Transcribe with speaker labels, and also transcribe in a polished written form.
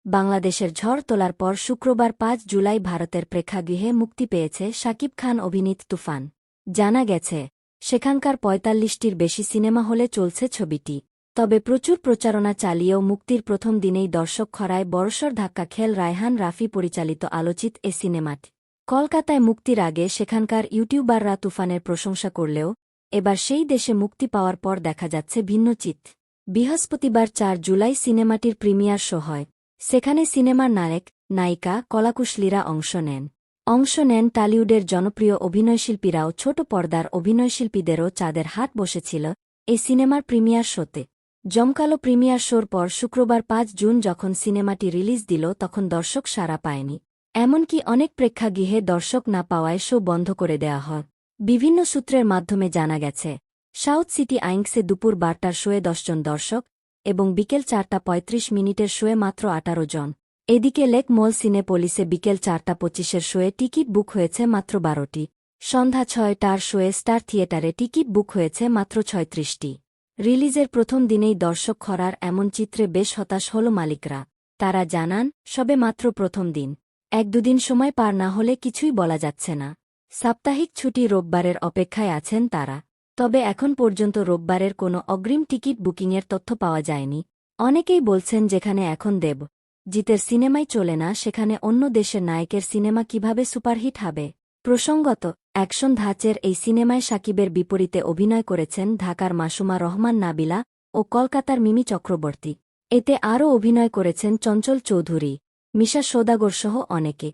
Speaker 1: বাংলাদেশের ঝড় তোলার পর শুক্রবার ৫ জুলাই ভারতের প্রেক্ষাগৃহে মুক্তি পেয়েছে শাকিব খান অভিনীত তুফান। জানা গেছে, সেখানকার ৪৫টির বেশি সিনেমা হলে চলছে ছবিটি। তবে প্রচুর প্রচারণা চালিয়েও মুক্তির প্রথম দিনেই দর্শক খরায় বড়সড় ধাক্কা খেল রায়হান রাফি পরিচালিত আলোচিত এ সিনেমাটি। কলকাতায় মুক্তির আগে সেখানকার ইউটিউবাররা তুফানের প্রশংসা করলেও এবার সেই দেশে মুক্তি পাওয়ার পর দেখা যাচ্ছে ভিন্ন চিত্র। বৃহস্পতিবার ৪ জুলাই সিনেমাটির প্রিমিয়ার শো হয়। সেখানে সিনেমার নায়ক নায়িকা কলাকুশলীরা অংশ নেন টলিউডের জনপ্রিয় অভিনয়শিল্পীরাও। ছোট পর্দার অভিনয়শিল্পীদেরও চাঁদের হাট বসেছিল এই সিনেমার প্রিমিয়ার শোতে। জমকালো প্রিমিয়ার শোর পর শুক্রবার ৫ জুন যখন সিনেমাটি রিলিজ দিল তখন দর্শক সাড়া পায়নি। এমনকি অনেক প্রেক্ষাগৃহে দর্শক না পাওয়ায় শো বন্ধ করে দেওয়া হয়। বিভিন্ন সূত্রের মাধ্যমে জানা গেছে, সাউথ সিটি আইঙ্কসে দুপুর ১২টার শোয়ে ১০ জন দর্শক এবং বিকেল ৪টা ৩৫ মিনিটের শোয়ে মাত্র ১৮ জন। এদিকে লেক মল সিনেপোলিসে বিকেল ৪টা ২৫-এর শোয়ে টিকিট বুক হয়েছে মাত্র ১২টি। সন্ধ্যা ৬টার শোয়ে স্টার থিয়েটারে টিকিট বুক হয়েছে মাত্র ৩৬টি। রিলিজের প্রথম দিনেই দর্শক খরার এমন চিত্রে বেশ হতাশ হল মালিকরা। তারা জানান, সবে মাত্র প্রথম দিন, ১-২ দিন সময় পার না হলে কিছুই বলা যাচ্ছে না। সাপ্তাহিক ছুটি রোববারের অপেক্ষায় আছেন তারা। তবে এখন পর্যন্ত রোববারের কোনো অগ্রিম টিকিট বুকিংয়ের তথ্য পাওয়া যায়নি। অনেকেই বলছেন, যেখানে এখন জিতের সিনেমাই চলে না সেখানে অন্য দেশের নায়কের সিনেমা কিভাবে সুপারহিট হবে। প্রসঙ্গত, অ্যাকশন ধাঁচের এই সিনেমায় শাকিবের বিপরীতে অভিনয় করেছেন ঢাকার মাসুমা রহমান নাবিলা ও কলকাতার মিমি চক্রবর্তী। এতে আরও অভিনয় করেছেন চঞ্চল চৌধুরী, মিশা সওদাগরসহ অনেকে।